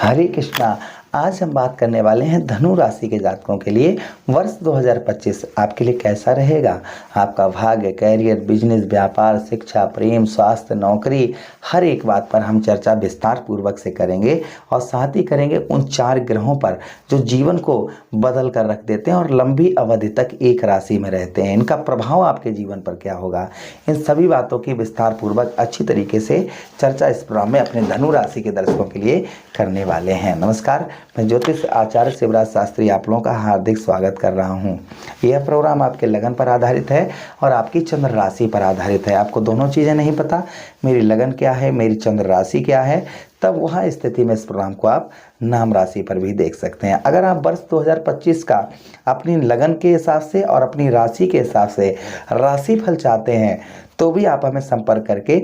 हरे कृष्णा। आज हम बात करने वाले हैं धनु राशि के जातकों के लिए वर्ष 2025 आपके लिए कैसा रहेगा। आपका भाग्य, कैरियर, बिजनेस, व्यापार, शिक्षा, प्रेम, स्वास्थ्य, नौकरी, हर एक बात पर हम चर्चा विस्तार पूर्वक से करेंगे और साथ ही करेंगे उन 4 ग्रहों पर जो जीवन को बदल कर रख देते हैं और लंबी अवधि तक एक राशि में रहते हैं। इनका प्रभाव आपके जीवन पर क्या होगा, इन सभी बातों की विस्तार पूर्वक अच्छी तरीके से चर्चा इस प्रोग्राम में अपने धनु राशि के दर्शकों के लिए करने वाले हैं। नमस्कार, मैं ज्योतिष आचार्य शिवराज शास्त्री आप लोगों का हार्दिक स्वागत कर रहा हूं। यह प्रोग्राम आपके लगन पर आधारित है और आपकी चंद्र राशि पर आधारित है। आपको दोनों चीज़ें नहीं पता, मेरी लगन क्या है, मेरी चंद्र राशि क्या है, तब वहाँ स्थिति में इस प्रोग्राम को आप नाम राशि पर भी देख सकते हैं। अगर आप वर्ष 2025 का अपनी लगन के हिसाब से और अपनी राशि के हिसाब से राशिफल चाहते हैं तो भी आप हमें संपर्क करके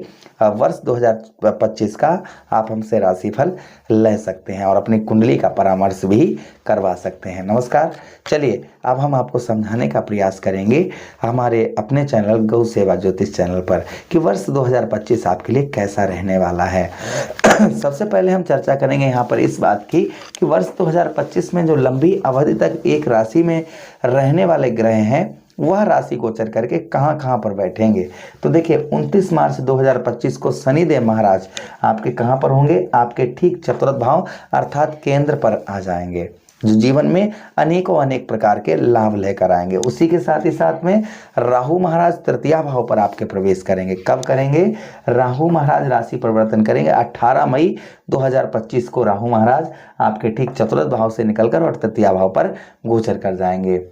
वर्ष 2025 का आप हमसे राशिफल ले सकते हैं और अपनी कुंडली का परामर्श भी करवा सकते हैं। नमस्कार, चलिए अब हम आपको समझाने का प्रयास करेंगे हमारे अपने चैनल गौ सेवा ज्योतिष चैनल पर कि वर्ष 2025 आपके लिए कैसा रहने वाला है। सबसे पहले हम चर्चा करेंगे यहाँ पर इस बात की कि वर्ष 2025 में जो लंबी अवधि तक एक राशि में रहने वाले ग्रह हैं वह राशि गोचर करके कहाँ कहाँ पर बैठेंगे। तो देखिए 29 मार्च 2025 को शनिदेव महाराज आपके कहाँ पर होंगे, आपके ठीक चतुर्थ भाव अर्थात केंद्र पर आ जाएंगे, जो जीवन में अनेक प्रकार के लाभ लेकर आएंगे। उसी के साथ ही साथ में राहु महाराज तृतीय भाव पर आपके प्रवेश करेंगे। कब करेंगे? राहु महाराज राशि परिवर्तन करेंगे 18 मई 2025 को राहु महाराज आपके ठीक चतुर्थ भाव से निकलकर और तृतीय भाव पर गोचर कर जाएंगे।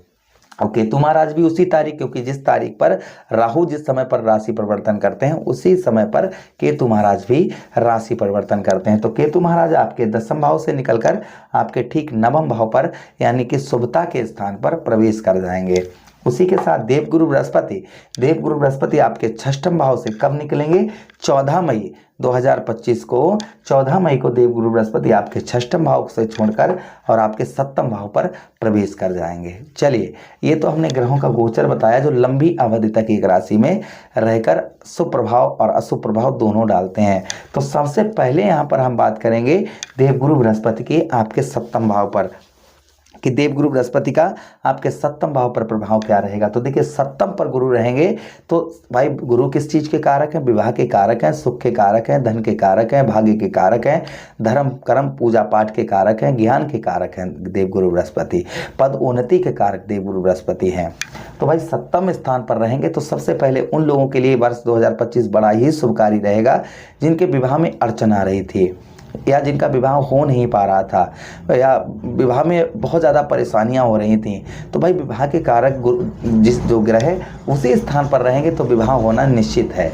और केतु महाराज भी उसी तारीख, क्योंकि जिस तारीख पर राहु जिस समय पर राशि परिवर्तन करते हैं उसी समय पर केतु महाराज भी राशि परिवर्तन करते हैं। तो केतु महाराज आपके 10वें भाव से निकलकर आपके ठीक 9वें भाव पर यानी कि शुभता के स्थान पर प्रवेश कर जाएंगे। उसी के साथ देवगुरु बृहस्पति आपके 6वें भाव से कब निकलेंगे? 14 मई 2025 को 14 मई को देवगुरु बृहस्पति आपके 6वें भाव से छोड़कर और आपके 7वें भाव पर प्रवेश कर जाएंगे। चलिए, ये तो हमने ग्रहों का गोचर बताया जो लंबी अवधि तक एक राशि में रहकर शुभ प्रभाव और अशुभ प्रभाव दोनों डालते हैं। तो सबसे पहले यहाँ पर हम बात करेंगे देवगुरु बृहस्पति की आपके 7वें भाव पर कि देवगुरु बृहस्पति का आपके 7वें भाव पर प्रभाव क्या रहेगा। तो देखिए 7वें पर गुरु रहेंगे तो भाई गुरु किस चीज़ के कारक हैं? विवाह के कारक हैं, सुख के कारक हैं, धन के कारक हैं, भाग्य के कारक हैं, धर्म कर्म पूजा पाठ के कारक हैं, ज्ञान के कारक हैं देवगुरु बृहस्पति, पद उन्नति के कारक देवगुरु बृहस्पति हैं। तो भाई 7वें स्थान पर रहेंगे तो सबसे पहले उन लोगों के लिए वर्ष 2025 बड़ा ही शुभकारी रहेगा जिनके विवाह में अड़चन आ रही थी या जिनका विवाह हो नहीं पा रहा था या विवाह में बहुत ज़्यादा परेशानियां हो रही थी। तो भाई विवाह के कारक जिस जो ग्रह उसी स्थान पर रहेंगे तो विवाह होना निश्चित है,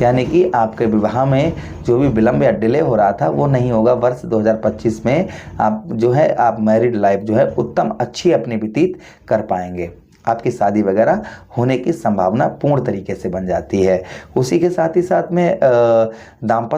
यानी कि आपके विवाह में जो भी विलंब या डिले हो रहा था वो नहीं होगा। वर्ष 2025 में आप जो है आप मैरिड लाइफ जो है उत्तम अच्छी अपनी व्यतीत कर पाएंगे। आपकी शादी वगैरह होने की संभावना पूर्ण तरीके से बन जाती है। उसी के साथ ही साथ में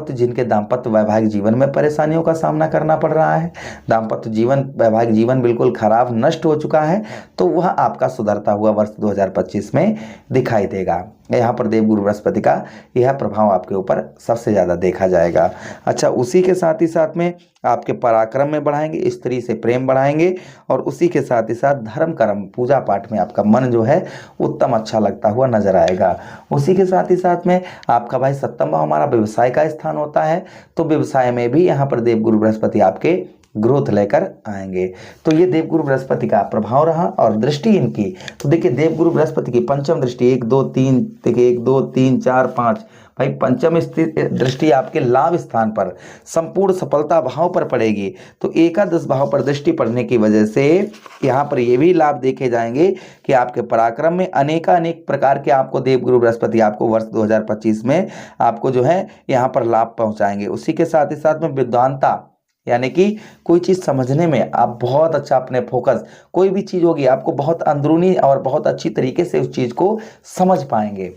जिनके दाम्पत्य वैवाहिक जीवन में परेशानियों का सामना करना पड़ रहा है, दाम्पत्य जीवन वैवाहिक जीवन बिल्कुल खराब नष्ट हो चुका है, तो वह आपका सुधरता हुआ वर्ष 2025 में दिखाई देगा। यहाँ पर देवगुरु बृहस्पति का यह प्रभाव आपके ऊपर सबसे ज़्यादा देखा जाएगा। अच्छा, उसी के साथ ही साथ में आपके पराक्रम में बढ़ाएंगे, स्त्री से प्रेम बढ़ाएंगे और उसी के साथ ही साथ धर्म कर्म पूजा पाठ में आपका मन जो है उत्तम अच्छा लगता हुआ नजर आएगा। उसी के साथ ही साथ में आपका भाई 7वां भाव हमारा व्यवसाय का स्थान होता है, तो व्यवसाय में भी यहाँ पर देवगुरु बृहस्पति आपके ग्रोथ लेकर आएंगे। तो ये देवगुरु बृहस्पति का प्रभाव रहा और दृष्टि इनकी, तो देखिए देवगुरु बृहस्पति की पंचम दृष्टि 1 2 3 देखिए 1 2 3 4 5 भाई पंचम दृष्टि आपके लाभ स्थान पर संपूर्ण सफलता भाव पर पड़ेगी। तो एकादश भाव पर दृष्टि पड़ने की वजह से यहाँ पर ये भी लाभ देखे जाएंगे कि आपके पराक्रम में अनेक प्रकार के आपको देवगुरु बृहस्पति आपको वर्ष 2025 में आपको जो है यहाँ पर लाभ पहुँचाएंगे। उसी के साथ ही साथ में विद्वानता, यानी कि कोई चीज़ समझने में आप बहुत अच्छा अपने फोकस, कोई भी चीज़ होगी आपको बहुत अंदरूनी और बहुत अच्छी तरीके से उस चीज़ को समझ पाएंगे।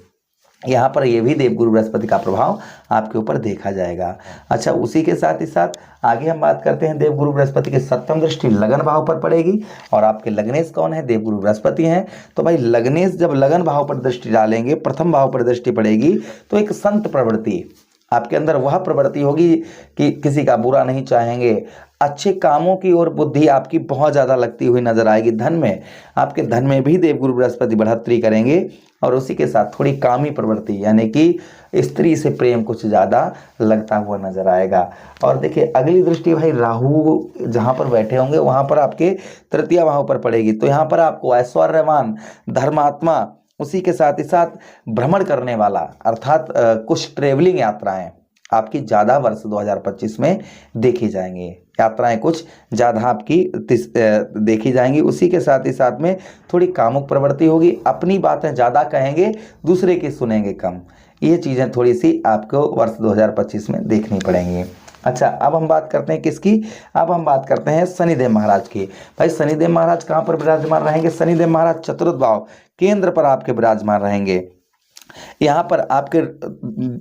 यहाँ पर यह भी देवगुरु बृहस्पति का प्रभाव आपके ऊपर देखा जाएगा। अच्छा, उसी के साथ ही साथ आगे हम बात करते हैं देवगुरु बृहस्पति की 7वीं दृष्टि लगन भाव पर पड़ेगी और आपके लग्नेश कौन है? देवगुरु बृहस्पति हैं। तो भाई लग्नेश जब लगन भाव पर दृष्टि डालेंगे, प्रथम भाव पर दृष्टि पड़ेगी तो एक संत प्रवृत्ति आपके अंदर वह प्रवृत्ति होगी कि किसी का बुरा नहीं चाहेंगे। अच्छे कामों की ओर बुद्धि आपकी बहुत ज़्यादा लगती हुई नजर आएगी। धन में, आपके धन में भी देवगुरु बृहस्पति बढ़ोतरी करेंगे और उसी के साथ थोड़ी कामी प्रवृत्ति यानी कि स्त्री से प्रेम कुछ ज़्यादा लगता हुआ नजर आएगा। और देखिए अगली दृष्टि भाई राहु जहाँ पर बैठे होंगे वहाँ पर आपके तृतीय भाव पर पड़ेगी। तो यहाँ पर आपको ऐश्वर्यवान, धर्मात्मा, उसी के साथ ही साथ भ्रमण करने वाला अर्थात कुछ ट्रेवलिंग यात्राएं आपकी ज़्यादा वर्ष 2025 में देखी जाएंगी। यात्राएं कुछ ज़्यादा आपकी देखी जाएंगी। उसी के साथ ही साथ में थोड़ी कामुक प्रवृत्ति होगी, अपनी बातें ज़्यादा कहेंगे, दूसरे की सुनेंगे कम। ये चीज़ें थोड़ी सी आपको वर्ष 2025 में देखनी पड़ेंगी। अच्छा, अब हम बात करते हैं किसकी? अब हम बात करते हैं शनिदेव महाराज की। भाई शनिदेव महाराज कहाँ पर विराजमान रहेंगे? शनिदेव महाराज चतुर्थ भाव केंद्र पर आपके विराजमान रहेंगे। यहाँ पर आपके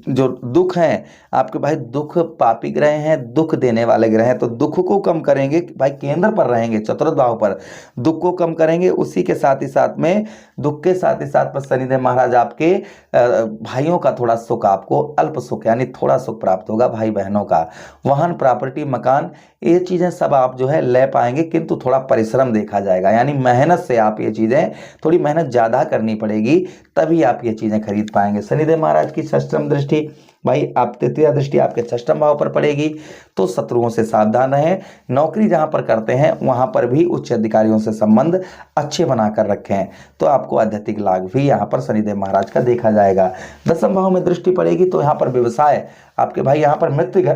जो दुख हैं, आपके भाई दुख पापी ग्रह हैं, दुख देने वाले ग्रह हैं, तो दुख को कम करेंगे भाई, केंद्र पर रहेंगे चतुर्थ भाव पर, दुख को कम करेंगे। उसी के साथ ही साथ में दुख के साथ ही साथ पर शनिदेव महाराज आपके भाइयों का थोड़ा सुख, आपको अल्प सुख यानी थोड़ा सुख प्राप्त होगा। भाई बहनों का वाहन, प्रॉपर्टी, मकान, ये चीज़ें सब आप जो है ले पाएंगे, किंतु थोड़ा परिश्रम देखा जाएगा, यानी मेहनत से आप ये चीज़ें, थोड़ी मेहनत ज़्यादा करनी पड़ेगी तभी आप ये चीज़ें खरीद पाएंगे। शनिदेव महाराज की षष्ठम दृष्टि भाई, आप तृतीय दृष्टि आपके षष्ठम भाव पर पड़ेगी, तो शत्रुओं से सावधान रहें। नौकरी जहां पर करते हैं वहां पर भी उच्च अधिकारियों से संबंध अच्छे बनाकर रखें, तो आपको आध्यात्मिक लाभ भी यहां पर शनिदेव महाराज का देखा जाएगा। दसम भाव में दृष्टि पड़ेगी तो यहाँ पर व्यवसाय आपके भाई, यहाँ पर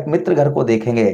मित्र घर को देखेंगे,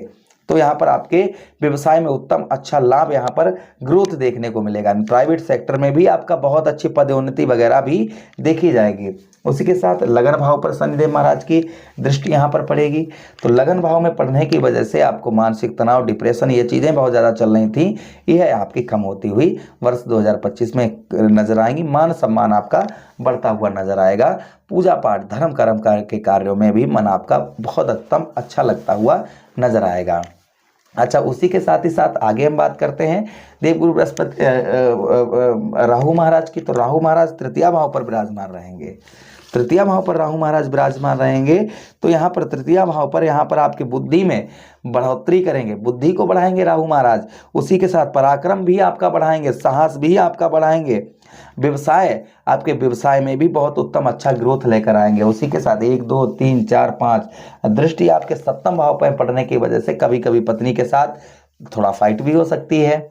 तो यहाँ पर आपके व्यवसाय में उत्तम अच्छा लाभ, यहाँ पर ग्रोथ देखने को मिलेगा। प्राइवेट सेक्टर में भी आपका बहुत अच्छी पदोन्नति वगैरह भी देखी जाएगी। उसी के साथ लगन भाव पर शनिदेव महाराज की दृष्टि यहाँ पर पड़ेगी, तो लगन भाव में पड़ने की वजह से आपको मानसिक तनाव, डिप्रेशन, ये चीज़ें बहुत ज़्यादा चल रही थी, यह आपकी कम होती हुई वर्ष 2025 में नजर आएंगी। मान सम्मान आपका बढ़ता हुआ नजर आएगा। पूजा पाठ, धर्म कर्म के कार्यों में भी मन आपका बहुत उत्तम अच्छा लगता हुआ नजर आएगा। अच्छा, उसी के साथ ही साथ आगे हम बात करते हैं देवगुरु बृहस्पति राहु महाराज की। तो राहु महाराज तृतीय भाव पर विराजमान रहेंगे। तृतीय भाव पर राहु महाराज विराजमान रहेंगे, तो यहाँ पर तृतीय भाव पर यहाँ पर आपकी बुद्धि में बढ़ोतरी करेंगे, बुद्धि को बढ़ाएंगे राहु महाराज। उसी के साथ पराक्रम भी आपका बढ़ाएंगे, साहस भी आपका बढ़ाएंगे। व्यवसाय, आपके व्यवसाय में भी बहुत उत्तम अच्छा ग्रोथ लेकर आएंगे। उसी के साथ 1 2 3 4 5 दृष्टि आपके सप्तम भाव पर पड़ने की वजह से कभी कभी पत्नी के साथ थोड़ा फाइट भी हो सकती है।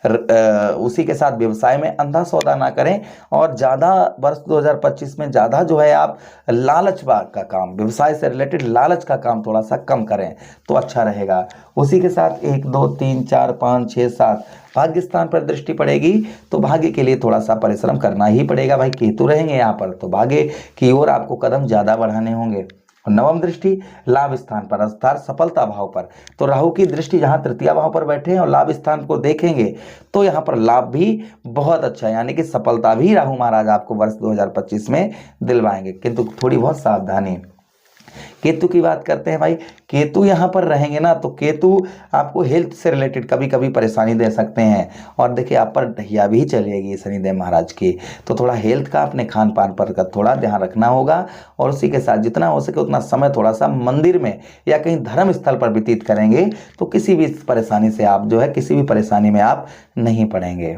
उसी के साथ व्यवसाय में अंधा सौदा ना करें, और ज़्यादा वर्ष 2025 में ज़्यादा जो है आप लालच का काम, व्यवसाय से रिलेटेड लालच का काम थोड़ा सा कम करें तो अच्छा रहेगा। उसी के साथ 1 2 3 4 5 6 7 भाग्य स्थान पर दृष्टि पड़ेगी, तो भाग्य के लिए थोड़ा सा परिश्रम करना ही पड़ेगा भाई। केतु रहेंगे यहाँ पर, तो भाग्य की ओर आपको कदम ज़्यादा बढ़ाने होंगे। नवम दृष्टि लाभ स्थान पर अर्थात सफलता भाव पर, तो राहु की दृष्टि जहां तृतीय भाव पर बैठे हैं और लाभ स्थान को देखेंगे, तो यहां पर लाभ भी बहुत अच्छा है, यानी कि सफलता भी राहु महाराज आपको वर्ष 2025 में दिलवाएंगे, किंतु थोड़ी बहुत सावधानी। केतु की बात करते हैं भाई, केतु यहाँ पर रहेंगे ना, तो केतु आपको हेल्थ से रिलेटेड कभी कभी परेशानी दे सकते हैं। और देखिए आप पर ढैया भी चलेगी शनिदेव महाराज की, तो थोड़ा हेल्थ का अपने खान पान पर का थोड़ा ध्यान रखना होगा। और उसी के साथ जितना हो सके उतना समय थोड़ा सा मंदिर में या कहीं धर्म स्थल पर व्यतीत करेंगे, तो किसी भी परेशानी से आप जो है, किसी भी परेशानी में आप नहीं पड़ेंगे।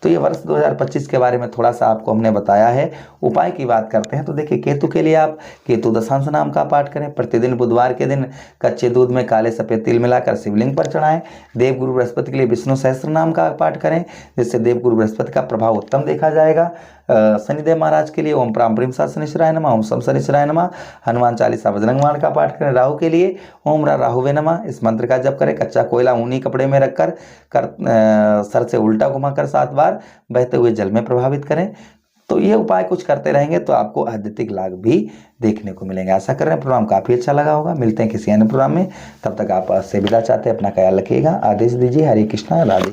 तो ये वर्ष 2025 के बारे में थोड़ा सा आपको हमने बताया है। उपाय की बात करते हैं, तो देखिए केतु के लिए आप केतु दशांश नाम का पाठ करें। प्रतिदिन बुधवार के दिन कच्चे दूध में काले सफ़ेद तिल मिलाकर शिवलिंग पर चढ़ाएं। देवगुरु बृहस्पति के लिए विष्णु सहस्त्र नाम का पाठ करें, जिससे देवगुरु बृहस्पति का प्रभाव उत्तम देखा जाएगा। शनिदेव महाराज के लिए ओम प्राम प्रीम सा शनिश्चराय नमः, ओम सम शनिश्चराय नमः, हनुमान चालीसा बजरंग बाण का पाठ करें। राहु के लिए ओम राहुवे नमः, इस मंत्र का जप करें। कच्चा कोयला ऊनी कपड़े में रखकर सर से उल्टा घुमाकर 7 बार बहते हुए जल में प्रभावित करें। तो ये उपाय कुछ करते रहेंगे तो आपको आध्यात्मिक लाभ भी देखने को मिलेंगे। आशा कर रहे हैं प्रोग्राम काफ़ी अच्छा लगा होगा। मिलते हैं किसी अन्य प्रोग्राम में, तब तक आप से विदा चाहते हैं। अपना ख्याल रखिएगा। आदेश दीजिए। हरे कृष्णा, राधे।